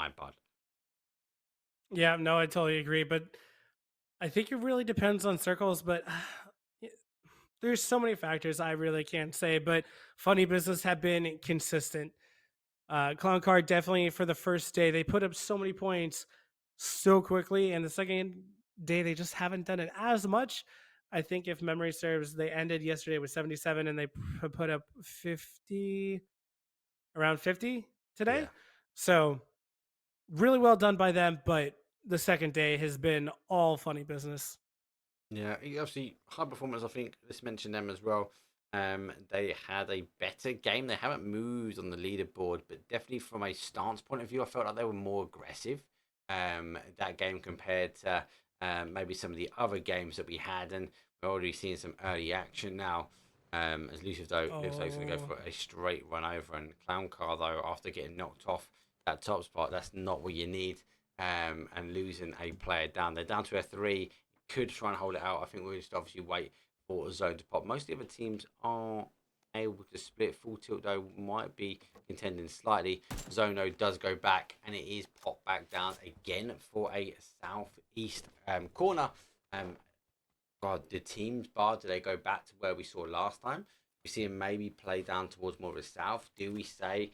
my part. Yeah, no, I totally agree. But I think it really depends on circles. But y- there's so many factors I really can't say. But Funny Business have been consistent. Clown Card definitely for the first day they put up so many points so quickly, and the second day they just haven't done it as much. I think if memory serves, they ended yesterday with 77, and they put up 50, around 50 Yeah. today. So really well done by them, but the second day has been all Funny Business. Yeah, obviously high performance. I think let's mention them as well. They had a better game. They haven't moved on the leaderboard, but definitely from a stance point of view, I felt like they were more aggressive. That game compared to maybe some of the other games that we had, and we're already seeing some early action now. As Lucius though looks like he's going to go Oh, for a straight run over, and ClownCar though after getting knocked off that top spot, that's not what you need. And losing a player down, they're down to a three, could try and hold it out. I think we'll just obviously wait for a zone to pop. Most of the other teams are able to split. Full tilt though might be contending slightly. Zono does go back and it is popped back down again for a southeast corner. Um, God, the teams bar, do they go back to where we saw last time? We see him maybe play down towards more of the south. Do we say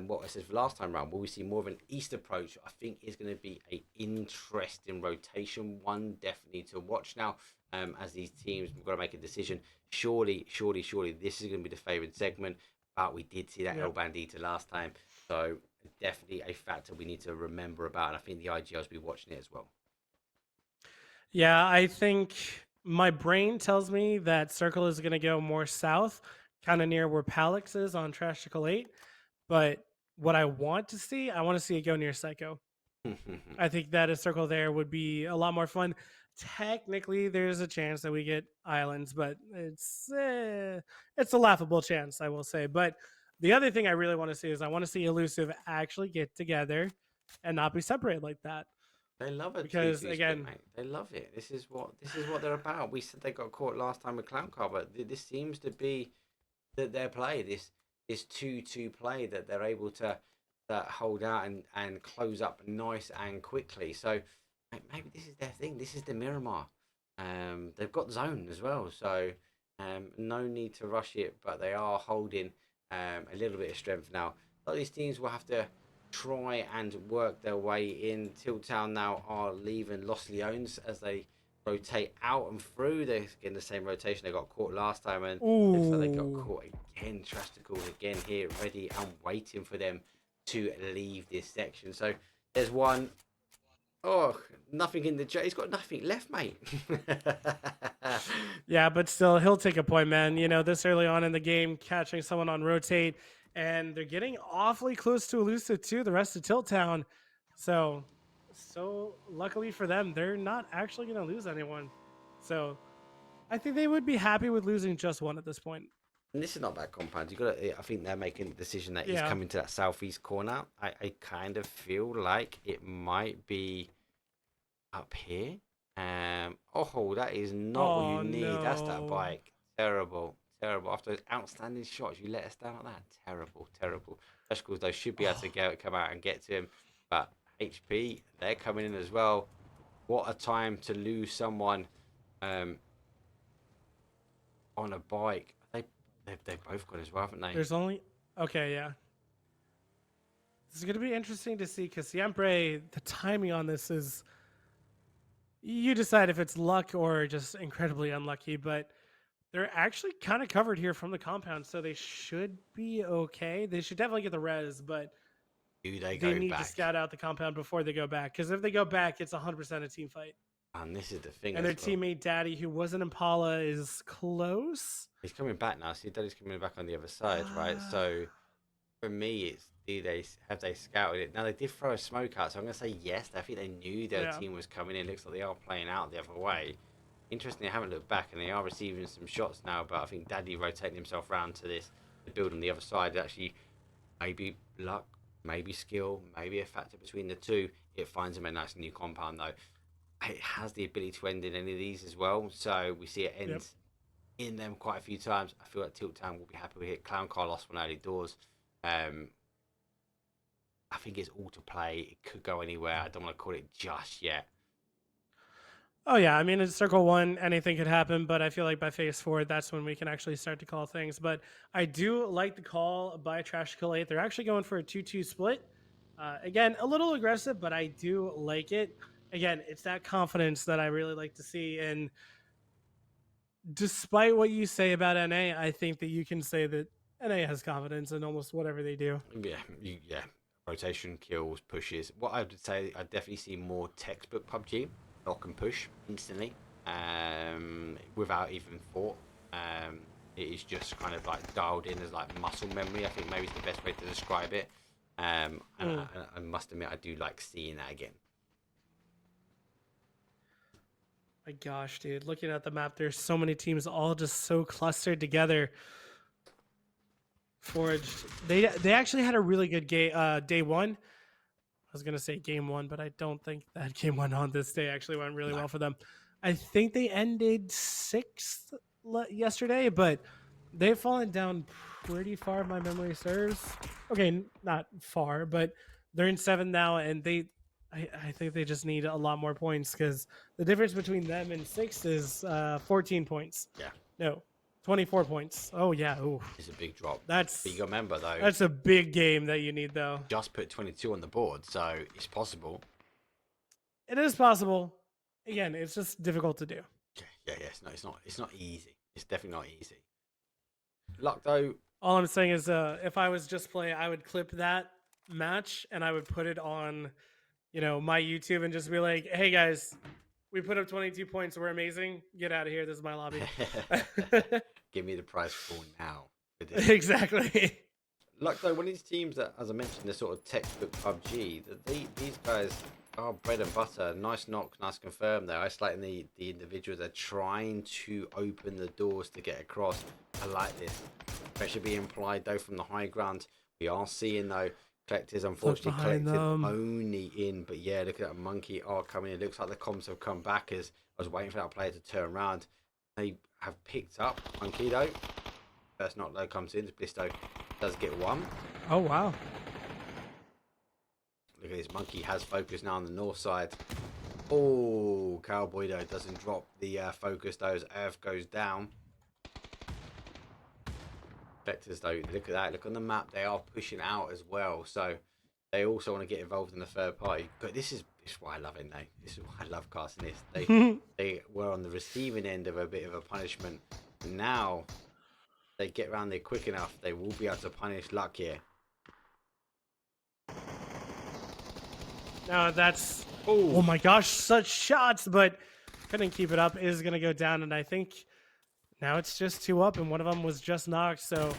what I said for last time round? Will we see more of an east approach? I think is going to be a interesting rotation. One definitely to watch now. As these teams, we've got to make a decision. Surely, this is going to be the favoured segment. But we did see that El yep. Bandita last time, so definitely a factor we need to remember about. And I think the IGLs will be watching it as well. Yeah, I think my brain tells me that Circle is going to go more south, kind of near where Palix is on Trashtical 8. But what I want to see, I want to see it go near Psycho. I think that a circle there would be a lot more fun. Technically, there's a chance that we get islands, but it's a laughable chance, I will say. But the other thing I really want to see is I want to see Elusive actually get together and not be separated like that. They love a Because two-two split, again, mate. They love it. This is what they're about. We said they got caught last time with ClownCar, but this seems to be their play. This 2-2 play that they're able to hold out and close up nice and quickly. So maybe this is their thing. This is the Miramar. They've got zone as well, so no need to rush it. But they are holding a little bit of strength now. A lot of these teams will have to try and work their way in. Tilt Town now are leaving Los Leones as they rotate out and through. They're getting the same rotation they got caught last time, and looks like they got ooh, caught again. Trashtical again here, ready and waiting for them to leave this section. So there's one. Oh, nothing in the jet. He's got nothing left, mate. yeah, but still, he'll take a point, man. You know, this early on in the game, catching someone on rotate, and they're getting awfully close to elusive too. The rest of Tilt Town, so luckily for them, they're not actually going to lose anyone. So I think they would be happy with losing just one at this point. And this is not bad compound. You got to. I think they're making the decision that he's Yeah. coming to that southeast corner. I kind of feel like it might be up here. Oh, that is not what you Oh need. That's that no. bike. Terrible, terrible. After those outstanding shots, you let us down like that. Terrible, terrible. Vegetables though should be able to Oh, come out and get to him, but HP they're coming in as well. What a time to lose someone um, on a bike. They've both got as well, haven't they? there's only okay. Yeah, this is going to be interesting to see because Siempre, the timing on this is you decide if it's luck or just incredibly unlucky, but they're actually kind of covered here from the compound, so they should be okay. They should definitely get the res, but Do they they go need to back? scout out the compound before they go back. Because if they go back, it's 100% a team fight. And this is the thing And their as well. teammate Daddy, who was an Impala, is close. He's coming back now. See, Daddy's coming back on the other side, right? Uh, So for me, it's do they have they scouted it? Now they did throw a smoke out, so I'm gonna say yes. I think they knew their yeah. team was coming in. Looks like they are playing out the other way. Interestingly, I haven't looked back, and they are receiving some shots now. But I think Daddy rotating himself around to this to build on the other side. Actually, maybe luck, maybe skill, maybe a factor between the two. It finds him a nice new compound though. It has the ability to end in any of these as well. So we see it Yep. ends in them quite a few times. I feel like Tilt Town will be happy with it. Clown Car lost one early doors. Um, I think it's all to play. It could go anywhere. I don't want to call it just yet. Oh yeah, I mean it's Circle 1, anything could happen, but I feel like by Phase 4, that's when we can actually start to call things. But I do like the call by Trashtical 8. They're actually going for a 2-2 split. Again, a little aggressive, but I do like it. Again, it's that confidence that I really like to see. And despite what you say about NA, I think that you can say that NA has confidence in almost whatever they do. Yeah. Rotation, kills, pushes. What I would say, I definitely see more textbook PUBG, knock and push instantly, without even thought. It is just kind of like dialed in as like muscle memory. I think maybe it's the best way to describe it. And I must admit, I do like seeing that again. My gosh, dude, looking at the map, there's so many teams all just so clustered together. Forged. They actually had a really good game day one. I was gonna say game one, but I don't think that game one on this day actually went really well for them. I think they ended 6th yesterday, but they've fallen down pretty far if my memory serves. Okay, not far, but they're in 7 now, and I think they just need a lot more points because the difference between them and 6 is 14 points. Yeah. No, 24 points. Oh yeah, ooh. It's a big drop. That's But you got to remember though. That's a big game that you need though. Just put 22 on the board, so it's possible. It is possible. Again, it's just difficult to do. Yeah. It's not easy. It's definitely not easy. Luck though. All I'm saying is, if I was just playing, I would clip that match and I would put it on, my YouTube and just be like, "Hey guys, we put up 22 points. We're amazing. Get out of here. This is my lobby." Give me the prize pool now. Exactly. Luck though, one of these teams that, as I mentioned, they're sort of textbook PUBG. These guys are bread and butter. Nice knock, nice confirm. They're isolating the individuals. They're trying to open the doors to get across. I like this. Pressure being applied though from the high ground. We are seeing though collectors, unfortunately, collected only in. But yeah, look at that. Monkey are coming in. It looks like the comms have come back as I was waiting for that player to turn around. They have picked up Monkey though. First knock though comes in. Blissey does get one. Oh wow. Look at this. Monkey has focus now on the north side. Oh, Cowboy though doesn't drop the focus though as Earth goes down. Vectors though, look at that. Look on the map. They are pushing out as well. So they also want to get involved in the third party. But this is why I love it, though. This is why I love casting this. They were on the receiving end of a bit of a punishment. And now they get around there quick enough. They will be able to punish Luck here. No, that's oh my gosh, such shots, but couldn't keep it up. Is gonna go down, and I think now it's just 2 up, and one of them was just knocked. So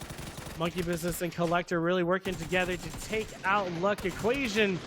Monkey Business and Collector really working together to take out Luck Equation,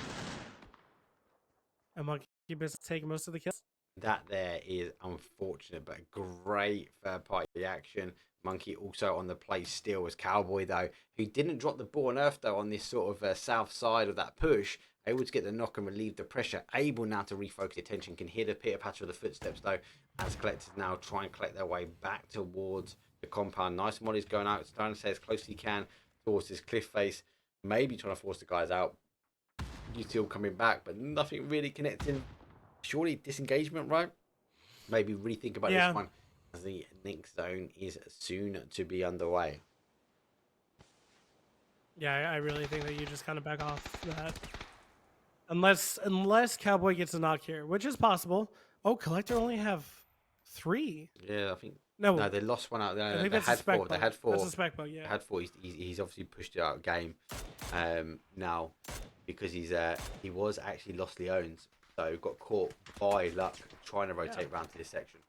and Monkey Business take most of the kills. That there is unfortunate, but great third party reaction. Monkey also on the play still as Cowboy though, who didn't drop the ball on Earth though on this sort of south side of that push, able to get the knock and relieve the pressure, able now to refocus attention, can hear the pitter patter of the footsteps though, as collectors now try and collect their way back towards the compound. Nice Molly's going out, it's trying to stay as close as he can towards this cliff face, maybe trying to force the guys out. You still coming back, but nothing really connecting. Surely disengagement, right? Maybe rethink about this one, as the next zone is soon to be underway. Yeah, I really think that you just kind of back off that. Unless Cowboy gets a knock here, which is possible. Oh, Collector only have 3. Yeah, I think. No, they lost one out there. I think they that's had a spec 4. bug. They had 4. That's a spec bug, yeah. They had 4. He's obviously pushed it out of game now because he was actually lost Leones. So got caught by Luck trying to rotate around to this section.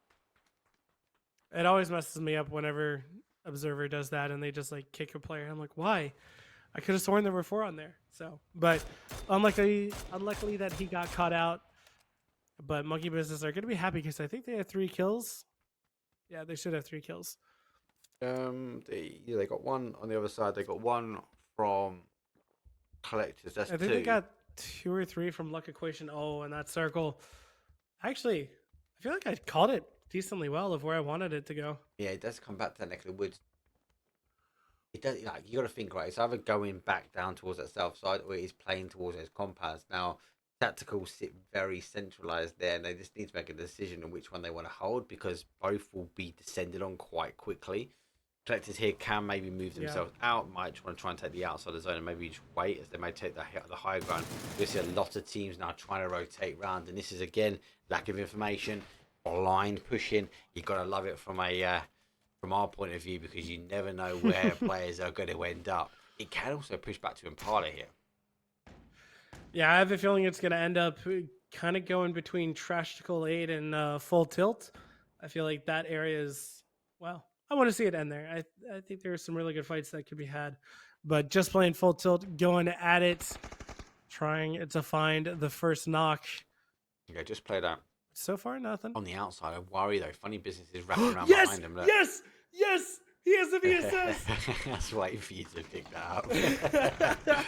It always messes me up whenever Observer does that and they just like kick a player. I'm like, why? I could have sworn there were 4 on there. So, but unluckily that he got caught out. But Monkey Business are going to be happy because I think they have 3 kills. Yeah, they should have 3 kills. They got 1 on the other side. They got 1 from Collectors. That's 2. I think they got 2 or 3 from Luck Equation. Oh, and that circle. Actually, I feel like I called it decently well of where I wanted it to go. Yeah, it does come back to that neck of the woods. it does, like, you got to think, right? It's either going back down towards that south side or it is playing towards those compounds. Now, tactical sit very centralized there, and they just need to make a decision on which one they want to hold because both will be descended on quite quickly. Collectors here can maybe move Yeah. themselves out, might want to try and take the outside of the zone and maybe just wait as they may take the high ground. You see a lot of teams now trying to rotate round, and this is again lack of information, blind pushing. You've got to love it from our point of view because you never know where players are going to end up. It can also push back to Impala here. Yeah, I have a feeling it's going to end up kind of going between Trashtical 8 and Full Tilt. I feel like that area is, well, I want to see it end there. I think there are some really good fights that could be had. But just playing Full Tilt, going at it, trying to find the first knock. Okay, just play that. So far, nothing. On the outside, I worry though. Funny business is wrapping around Yes! behind him. Look. Yes! Yes! He has the VSS! I was waiting for you to pick that up.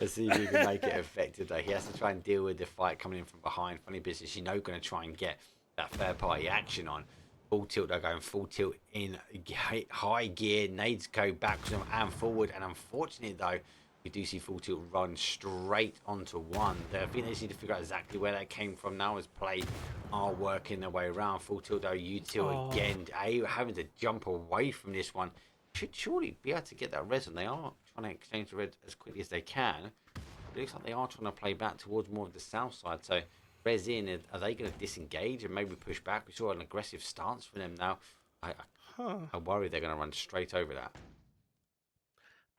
Let's see if you can make it effective though. He has to try and deal with the fight coming in from behind. Funny business, you know, going to try and get that third party action on. Full tilt, they're going full tilt in high gear. Nades go backwards and forward. And unfortunately though, we do see full tilt run straight onto one. I think they just need to figure out exactly where that came from now as play are working their way around. Full tilt though, U tilt again. Having to jump away from this one. Should surely be able to get that res, and they are trying to exchange the red as quickly as they can. It looks like they are trying to play back towards more of the south side. So res in, are they going to disengage and maybe push back? We saw an aggressive stance for them now. I worry they're going to run straight over that.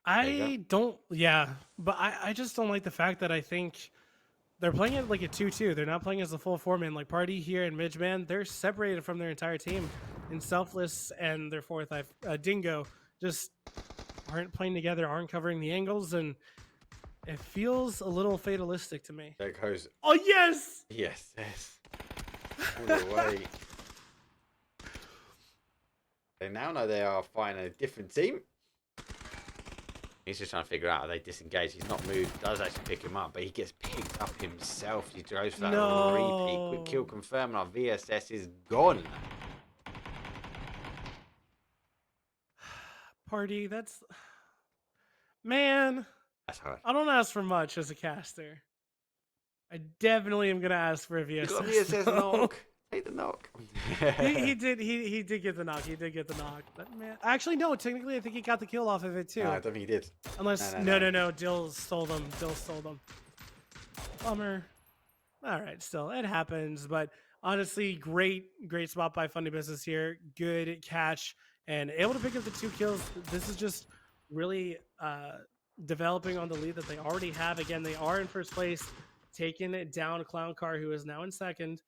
I don't, yeah, but I just don't like the fact that I think they're playing it like a 2-2. They're not playing as a full four-man. Like Party here and Midgeman, they're separated from their entire team. And Selfless and their fourth, Dingo, just aren't playing together, aren't covering the angles, and it feels a little fatalistic to me. There goes. Oh, yes! Yes, yes. All the way. They now know they are fighting a different team. He's just trying to figure out how they disengage. He's not moved. Does actually pick him up, but he gets picked up himself. He goes for that repeat. Quick kill confirmed. Our VSS is gone. Party, that's... Man. That's hard. I don't ask for much as a caster. I definitely am going to ask for a VSS. You got a VSS knock. Take the knock. he did get the knock. He did get the knock. But man, actually no. Technically, I think he got the kill off of it too. No, I don't think he did. Unless no. Dill stole them. Bummer. All right, still it happens. But honestly, great spot by Funny Business here. Good catch and able to pick up the 2 kills. This is just really developing on the lead that they already have. Again, they are in first place, taking it down ClownCar, who is now in second.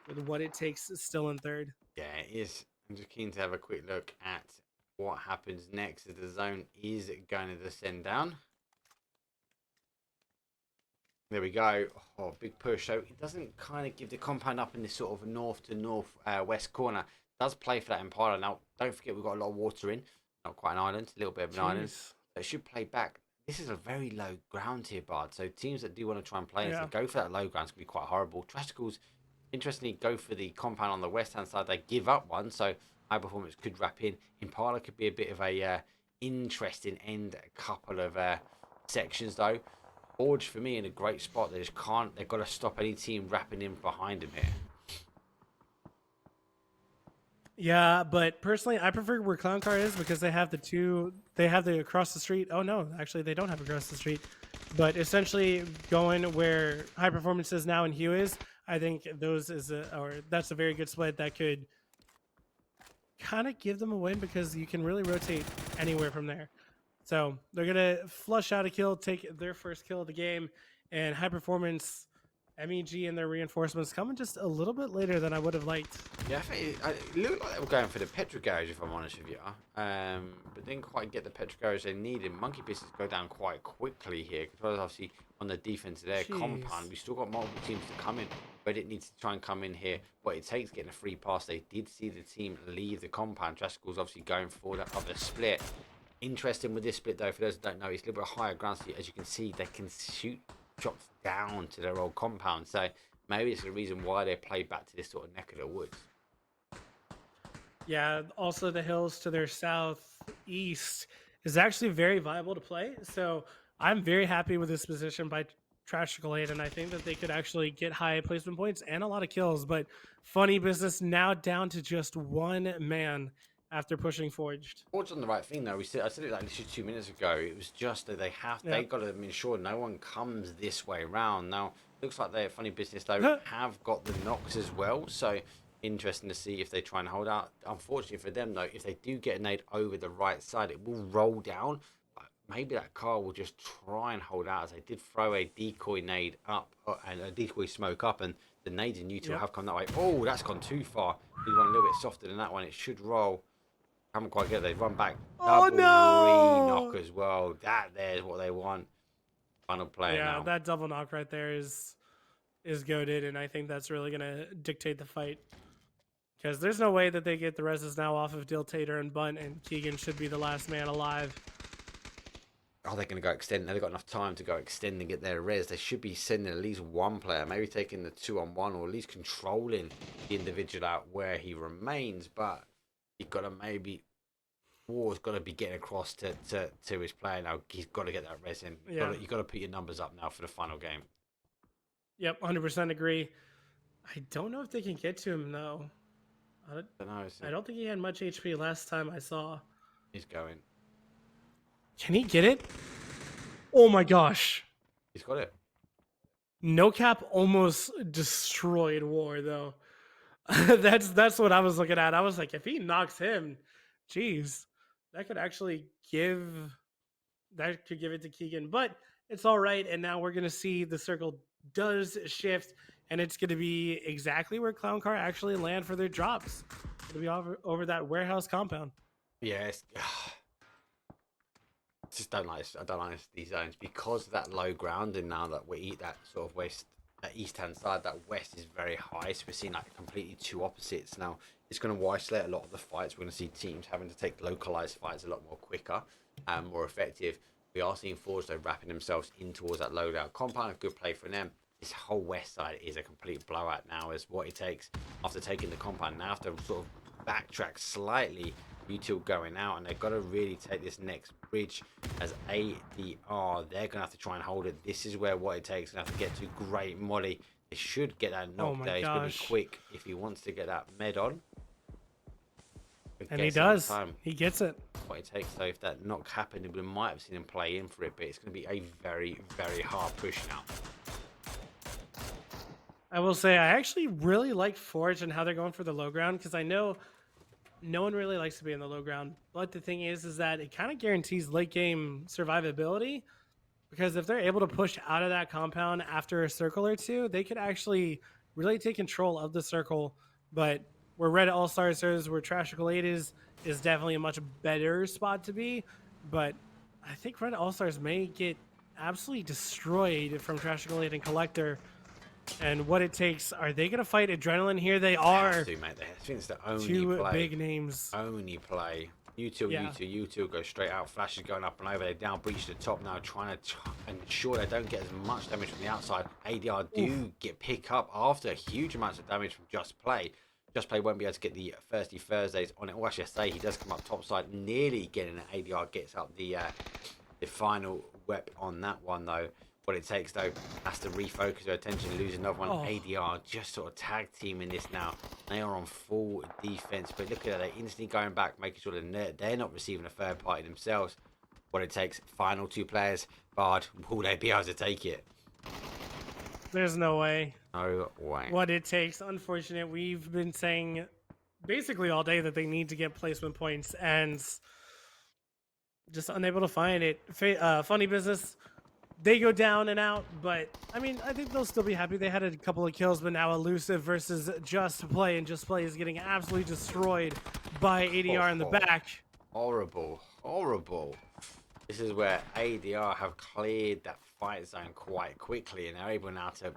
With what it takes still in third. Yeah, it is. I'm just keen to have a quick look at what happens next as the zone is going to descend down. There we go. Oh, big push. So it doesn't kind of give the compound up in this sort of north to north west corner. It does play for that Impala. Now, don't forget we've got a lot of water in. Not quite an island, a little bit of an island. So it should play back. This is a very low ground here, Bard. So teams that do want to try and play this, go for that low ground. It's going to be quite horrible. Trashticals, interestingly, go for the compound on the west-hand side. They give up one, so high performance could wrap in. Impala could be a bit of a interesting end couple of sections, though. Forge, for me, in a great spot. They just can't. They've got to stop any team wrapping in behind him here. Yeah, but personally, I prefer where ClownCar is because they have the 2. They have the across the street. Oh no, actually, they don't have across the street. But essentially, going where High Performance is now and Hugh is, I think that's a very good split that could kind of give them a win because you can really rotate anywhere from there. So they're gonna flush out a kill, take their first kill of the game, and High Performance, MEG and their reinforcements coming just a little bit later than I would have liked. Yeah, I think it looked like they were going for the petrol garage, if I'm honest with you. But didn't quite get the petrol garage they needed. Monkey Business go down quite quickly here. Because obviously on the defense of their compound, we still got multiple teams to come in. Reddit needs to try and come in here. What it takes getting a free pass. They did see the team leave the compound. Trashtical's obviously going for that other split. Interesting with this split though, for those that don't know, it's a little bit higher ground. So as you can see, they can shoot drops down to their old compound. So maybe it's the reason why they play back to this sort of neck of the woods. Yeah, also the hills to their southeast is actually very viable to play. So I'm very happy with this position by Trashtical 8, and I think that they could actually get high placement points and a lot of kills. But funny business now down to just one man after pushing Forged. Ford's on the right thing though. I said it like literally 2 minutes ago. It was just that they Yep. got to ensure no one comes this way around. Now looks like they're funny business though have got the knocks as well. So interesting to see if they try and hold out. Unfortunately for them though, if they do get a nade over the right side, it will roll down. But maybe that car will just try and hold out, as they did throw a decoy nade up and a decoy smoke up, and the nades in Util have come that way. Oh, that's gone too far. We want a little bit softer than that one. It should roll. Haven't quite get it. They've run back. Oh Double no! re-knock as well. That there's what they want. Final player Yeah, now. that double knock right there is goated, and I think that's really gonna dictate the fight. Because there's no way that they get the reses now off of Diltator and Bunt, and Keegan should be the last man alive. Are they going to go extend? They've got enough time to go extend and get their res. They should be sending at least one player, maybe taking the 2-on-1, or at least controlling the individual out where he remains. But you've got to maybe... War's got to be getting across to his player now. He's got to get that res in. You've got to put your numbers up now for the final game. Yep, 100% agree. I don't know if they can get to him, though. I don't think he had much HP last time I saw. He's going. Can he get it? Oh my gosh. He's got it. No Cap almost destroyed War, though. That's what I was looking at. I was like, if he knocks him, geez, that could actually give it to Keegan. But it's all right. And now we're gonna see the circle does shift, and it's gonna be exactly where ClownCar actually land for their drops. It'll be over that warehouse compound. Yes. Just don't like these zones because of that low ground, and now that we eat that sort of east hand side, that west is very high, so we're seeing like completely two opposites. Now it's going to isolate a lot of the fights. We're going to see teams having to take localized fights a lot more quicker and more effective. We are seeing Forge though wrapping themselves in towards that loadout compound. A good play for them. This whole west side is a complete blowout now, as what it takes after taking the compound. Now have to sort of backtrack slightly. Util going out, and they've got to really take this next bridge as ADR. They're gonna have to try and hold it. This is where what it takes. Gonna have to get to great Molly. They should get that knock there. He's gonna be quick if he wants to get that med on. And he does. He gets it. What it takes. So if that knock happened, we might have seen him play in for it, but it's gonna be a very, very hard push now. I will say I actually really like Forge and how they're going for the low ground, because I know no one really likes to be in the low ground, but the thing is that it kind of guarantees late game survivability, because if they're able to push out of that compound after a circle or two, they could actually really take control of the circle. But where Red Allstars is, where Trashtical 8 is definitely a much better spot to be. But I think Red Allstars may get absolutely destroyed from Trashtical 8 and Collector. And what it takes, are they going to fight Adrenaline here? They are. I think it's the only two play. Big names. Only play. U2 go straight out. Flash is going up and over. They down breach the top now, trying to ensure they don't get as much damage from the outside. ADR do get pick up after huge amounts of damage from Just Play. Just Play won't be able to get the Thirsty Thursdays on it. Or I should say, he does come up top side, nearly getting it. ADR gets up the final whip on that one though. What it takes though, has to refocus their attention, lose another one. ADR just sort of tag teaming this now. They are on full defense, but look at that, they're instantly going back, making sure that they're not receiving a third party themselves. What it takes, final two players. Bard, will they be able to take it? There's no way. No way. What it takes, unfortunate. We've been saying basically all day that they need to get placement points, and just unable to find it. Funny business. They go down and out, but I mean, I think they'll still be happy. They had a couple of kills, but now Elusive versus Just Play, and Just Play is getting absolutely destroyed by ADR in the back. Horrible, horrible. This is where ADR have cleared that fight zone quite quickly, and they're able now to,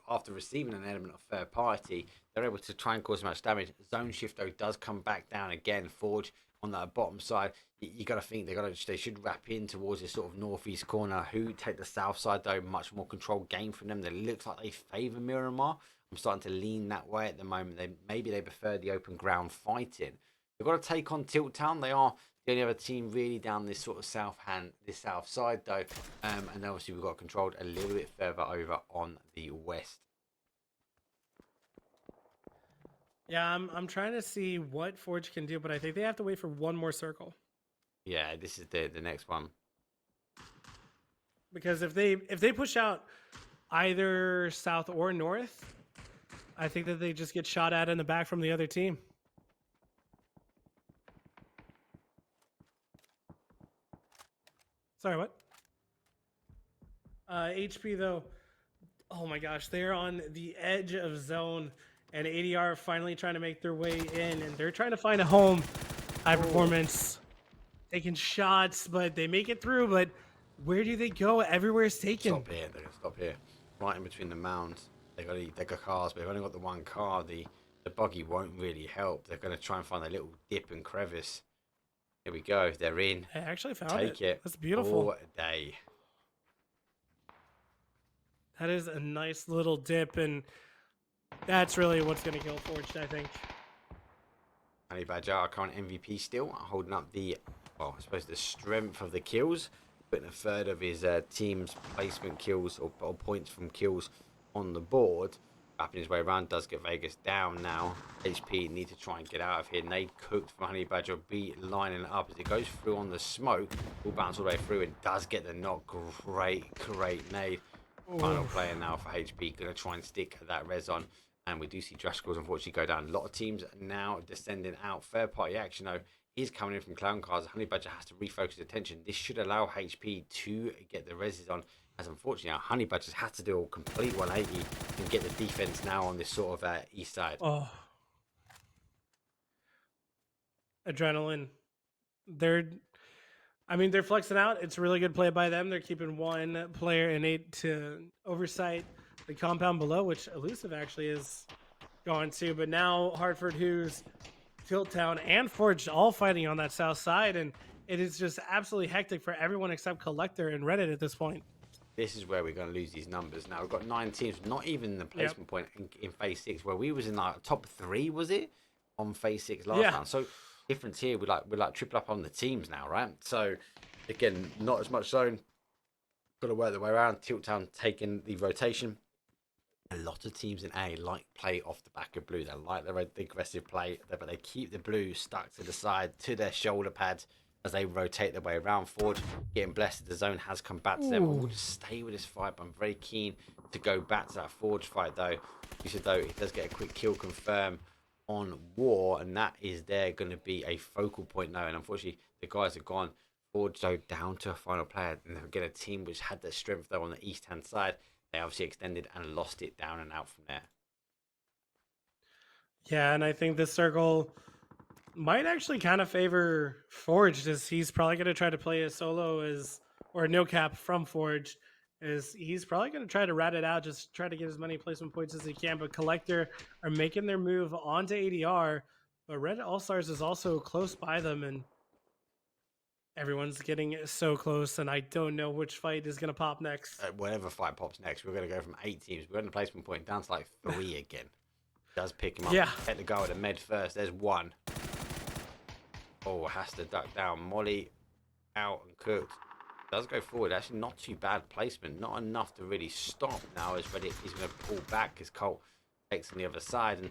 after receiving an element of third party, they're able to try and cause as much damage. Zone shift though does come back down again. Forge on that bottom side, you got to think they should wrap in towards this sort of northeast corner. Who take the south side though? Much more controlled game from them. They looks like they favour Miramar. I'm starting to lean that way at the moment. Maybe they prefer the open ground fighting. They've got to take on Tilt Town. They are The only other team really down this sort of this south side though, and then obviously we've got controlled a little bit further over on the west. Yeah, I'm trying to see what Forge can do, but I think they have to wait for one more circle. Yeah, this is the next one. Because if they push out either south or north, I think that they just get shot at in the back from the other team. Sorry, what? HP though, oh my gosh, they're on the edge of zone, and ADR finally trying to make their way in, and they're trying to find a home. High performance, taking shots, but they make it through. But where do they go? Everywhere is taken. Stop here. They're gonna stop here, right in between the mounds. They got cars, but they've only got the one car. The buggy won't really help. They're gonna try and find a little dip and crevice. Here we go. They're in. I actually found Take it. That's beautiful. All day. That is a nice little dip, and that's really what's going to kill Forged, I think. Honey Badger, our current MVP still, holding up the, well, I suppose the strength of the kills, putting a third of his team's placement kills or points from kills on the board. Wrapping his way around, does get Vegas down now. HP need to try and get out of here. Nade cooked for Honey Badger, be lining it up as it goes through on the smoke. Will bounce all the way through and does get the knock. Great nade. Final player now for HP, going to try and stick that res on. And we do see Trashticals unfortunately go down. A lot of teams now descending out. Third party action though is coming in from ClownCars. Honey Badger has to refocus attention. This should allow HP to get the reses on. As unfortunately now Honey Badger's had to do a complete 180 and get the defense now on this sort of east side. Oh. Adrenaline. They're flexing out. It's a really good play by them. They're keeping one player innate to oversight the compound below, which Elusive actually is gone to. But now Hartford, who's Tilt Town and Forged all fighting on that south side, and it is just absolutely hectic for everyone except Collector and Reddit at this point. This is where we're going to lose these numbers. Now we've got 9 teams, not even the placement point in phase 6, where we was in like top 3, was it, on phase 6 last round. So difference here, we're like triple up on the teams now, right? So again, not as much zone. Got to work the way around. Tilt Town taking the rotation. A lot of teams in A like play off the back of blue. They like the aggressive play, but they keep the blue stuck to the side, to their shoulder pads as they rotate their way around. Forward, getting blessed. The zone has come back to them. We'll just stay with this fight, but I'm very keen to go back to that Forge fight, though. You said, though, he does get a quick kill confirm on War, and that is there going to be a focal point now. And unfortunately, the guys are gone. Forge, though, down to a final player. And again, a team which had their strength, though, on the east-hand side. They obviously extended and lost it down and out from there. Yeah, and I think this circle might actually kind of favor Forged, as he's probably going to try to play a solo or no cap from Forged, as he's probably going to try to rat it out, just try to get as many placement points as he can. But Collector are making their move onto ADR, but Red Allstars is also close by them, and everyone's getting so close, and I don't know which fight is going to pop next. Whatever fight pops next, we're going to go from 8 teams. We're on the placement point down to like 3 again. Does pick him up. Yeah. Let the go at the med first. There's 1. Oh, has to duck down. Molly out and cooked. Does go forward. Actually, not too bad placement. Not enough to really stop now as Reddit is going to pull back as Colt takes on the other side. And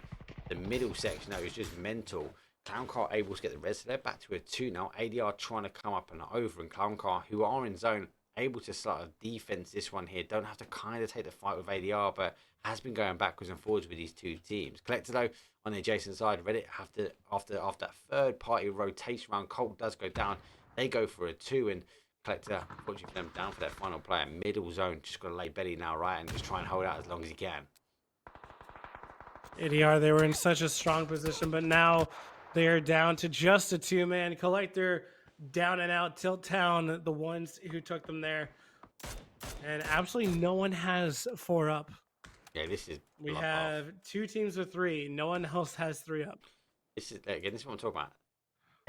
the middle section now is just mental. ClownCar able to get the res. So they're back to a 2 now. ADR trying to come up and over, and ClownCar, who are in zone, able to start a defense this one here. Don't have to kind of take the fight with ADR, but has been going backwards and forwards with these 2 teams. Collector, though, on the adjacent side, Reddit have to, after that third party rotation round, Colt does go down. They go for a 2, and Collector, unfortunately for them, down for their final player. Middle zone, just got to lay belly now, right, and just try and hold out as long as he can. ADR, they were in such a strong position, but now they are down to just a 2-man. Collector down and out. Tilt Town, the ones who took them there. And absolutely no one has 4 up. Yeah, this is... We have 2 teams with 3. No one else has 3 up. This is, again, this is what I'm talking about.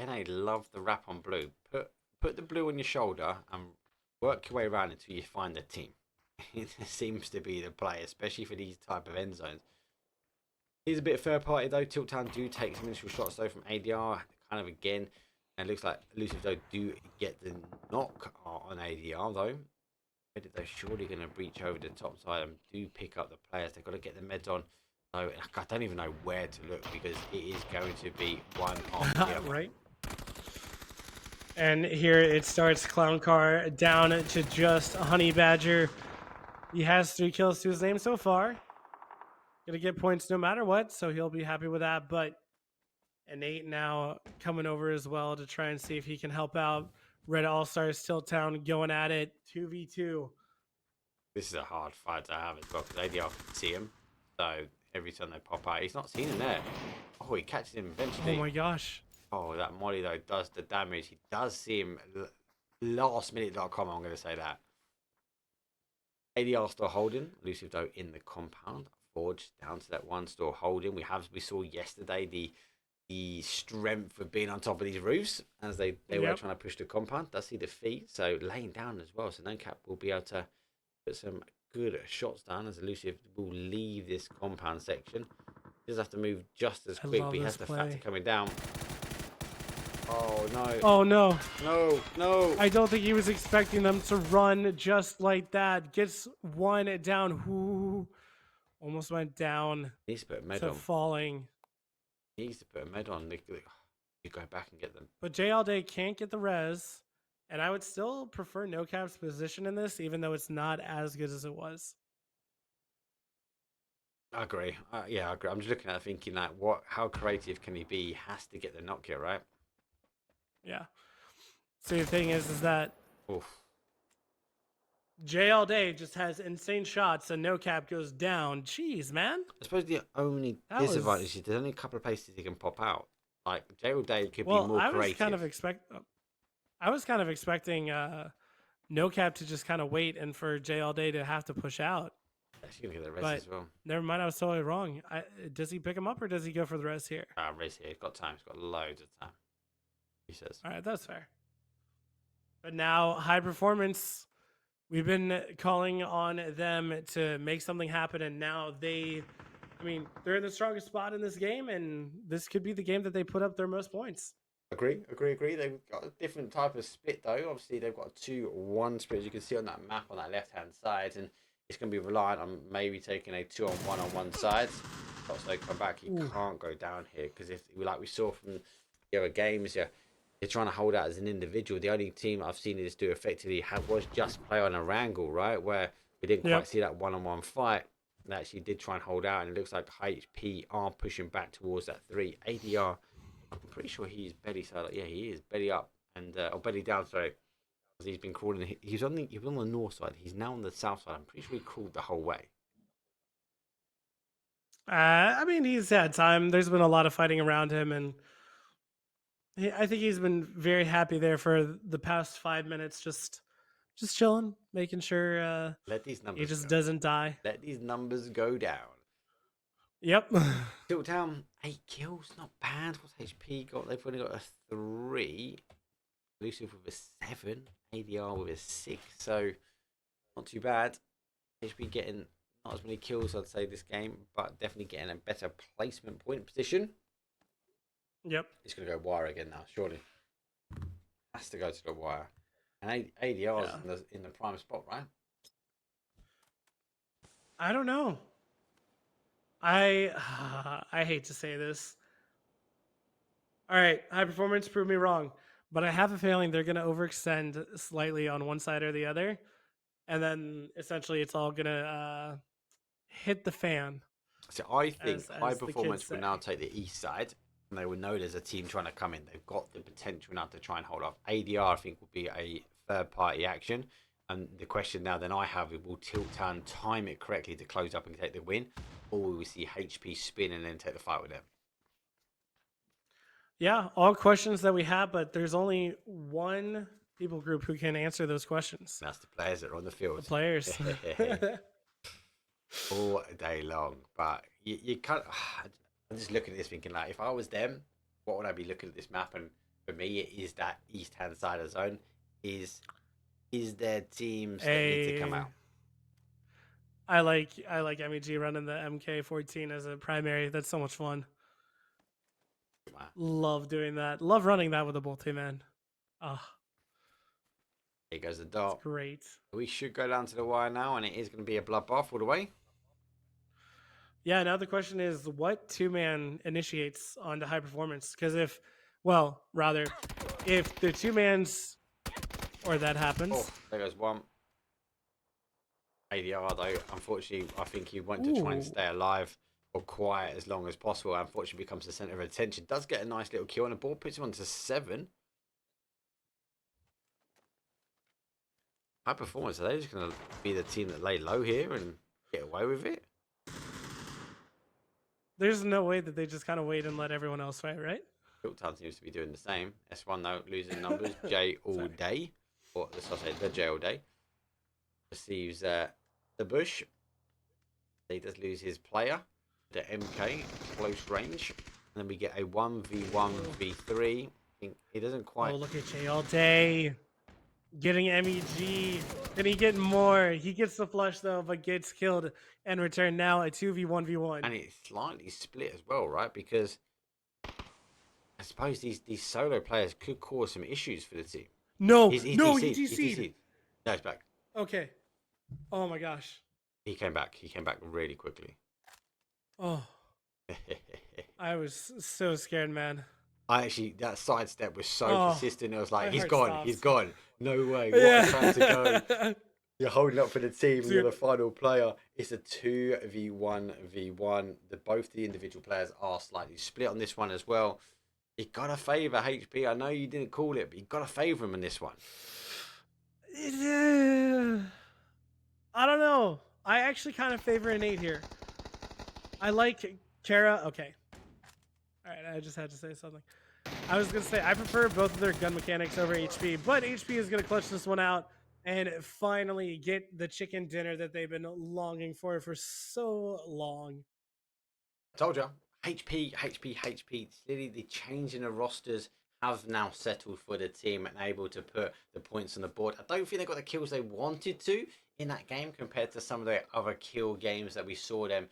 NA love the wrap on blue. Put the blue on your shoulder and work your way around until you find a team. It seems to be the play, especially for these type of end zones. Here's a bit of third party though. Tilt Town do take some initial shots though from ADR. Kind of again And it looks like Elusive though do get the knock on ADR though. They're surely going to breach over the top side and do pick up the players. They've got to get the meds on. So I don't even know where to look because it is going to be one after the other. Right. And here it starts. ClownCar down to just Honey Badger. He has 3 kills to his name so far. Gonna get points no matter what, so he'll be happy with that. But an 8 now coming over as well to try and see if he can help out. Red Allstars Tilt Town going at it 2v2. This is a hard fight to have as well because ADR can see him. So every time they pop out, he's not seen him there. Oh, he catches him eventually. Oh my gosh. Oh, that Molly though does the damage. He does see him. Lastminute.com, I'm going to say that. ADR still holding. Elusive though in the compound. Forge down to that one still holding. We saw yesterday the strength of being on top of these roofs as they were trying to push the compound. Does see the feet, so laying down as well. So NoCap will be able to put some good shots down as Elusive will leave this compound section. He does have to move just as quick, but he has the factor coming down. Oh no. Oh no. No. I don't think he was expecting them to run just like that. Gets one down. Who almost went down. He needs to put a med to on. falling. He needs to put a med on. You go back and get them. But J All Day can't get the res. And I would still prefer NoCap's position in this, even though it's not as good as it was. I agree. Yeah, I agree. I'm just looking at it thinking like, how creative can he be? He has to get the knock here, right? Yeah. So the thing is that Oof. J All Day just has insane shots and NoCap goes down. Jeez, man. I suppose the only disadvantage is there's only a couple of places he can pop out. Like J All Day could be more creative. I was kind of expecting NoCap to just kind of wait and for J All Day to have to push out. She's gonna get the rest as well. Never mind, I was totally wrong. Does he pick him up or does he go for the rest here? Rest here. He's got time. He's got loads of time. He says. All right, that's fair. But now, High Performance, we've been calling on them to make something happen, and now they're in the strongest spot in this game, and this could be the game that they put up their most points. Agree. They've got a different type of split, though. Obviously, they've got a 2-1 split, as you can see on that map on that left-hand side, and it's going to be reliant on maybe taking a 2-on-1 on one side. Also, come back. He can't go down here because like we saw from the other games, you're trying to hold out as an individual. The only team I've seen this do effectively was just play on a wrangle, right? Where we didn't quite see that one-on-one fight. They actually did try and hold out, and it looks like HP are pushing back towards that 3. ADR, I'm pretty sure he's belly side. Yeah, he is belly up and or belly down. Sorry, because he's been crawling. He was on the north side. He's now on the south side. I'm pretty sure he crawled the whole way. He's had time. There's been a lot of fighting around him, and I think he's been very happy there for the past 5 minutes, just chilling, making sure let these numbers he just doesn't die. Let these numbers go down. Yep. Tilt Town, 8 kills, not bad. What's HP got? They've only got a 3. Elusive with a 7. ADR with a 6. So not too bad. HP getting not as many kills, I'd say, this game, but definitely getting a better placement point position. Yep. It's going to go wire again now, surely. Has to go to the wire. And ADR's in the prime spot, right? I don't know. I hate to say this. All right, High Performance, prove me wrong. But I have a feeling they're going to overextend slightly on one side or the other. And then essentially it's all going to hit the fan. So I think High Performance will now take the east side. And they will know there's a team trying to come in. They've got the potential now to try and hold off. ADR, I think, will be a third-party action. And the question now then I have, will Tilt Town time it correctly to close up and take the win? Or will we see HP spin and then take the fight with them? Yeah, all questions that we have, but there's only one people group who can answer those questions. That's the players that are on the field. The players. All day long. But you can't... I'm just looking at this thinking, like, if I was them, what would I be looking at this map? And for me, it is that east-hand side of the zone. Is there teams that need to come out? I like MEG running the MK14 as a primary. That's so much fun. Wow. Love doing that. Love running that with a multi, man. Ah, Here goes the it's dart. great. We should go down to the wire now, and it is going to be a bloodbath all the way. Yeah, now the question is what two-man initiates onto high performance? Because if the two-man's or that happens. Oh, there goes one. ADR, though, unfortunately, I think he wanted to try and Ooh. stay alive or quiet as long as possible. Unfortunately, becomes the center of attention. Does get a nice little kill on the board, puts him on to 7. High performance, are they just going to be the team that lay low here and get away with it? There's no way that they just kind of wait and let everyone else fight, right? Town seems to be doing the same. S1, though, losing numbers. J all day. Or, let's not say the J all day. Receives the bush. He does lose his player. The MK, close range. And then we get a 1v1, v3. I think he doesn't quite... Oh, look at Jay all day. Getting MEG. Then he get more. He gets the flush, though, but gets killed and return now a 2v1v1. And it's slightly split as well, right? Because I suppose these solo players could cause some issues for the team. No, He's no, DC'd. he He's DC'd. DC'd. No, he's back. Okay. Oh, my gosh. He came back. He came back really quickly. Oh, I was so scared, man. That sidestep was so consistent. It was like, he's gone. No way. What a time to go. You're holding up for the team. You're the final player. It's a 2v1v1. Both the individual players are slightly split on this one as well. You gotta favour HP. I know you didn't call it, but you gotta favour him in this one. I don't know. I actually kind of favor an 8 here. I like Kara. Okay. All right, I just had to say something. I was going to say, I prefer both of their gun mechanics over HP, but HP is going to clutch this one out and finally get the chicken dinner that they've been longing for so long. I told you. HP. Clearly, the change in the rosters have now settled for the team and able to put the points on the board. I don't think they got the kills they wanted to in that game compared to some of the other kill games that we saw them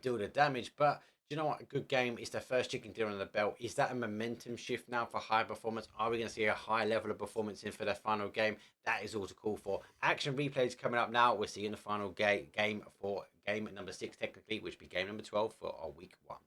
deal the damage, but you know what? A good game. It's their first chicken dinner on the belt. Is that a momentum shift now for high performance? Are we going to see a high level of performance in for their final game? That is all to call for. Action replays coming up now. We're seeing the final game for game number 6 technically, which will be game number 12 for our week 1.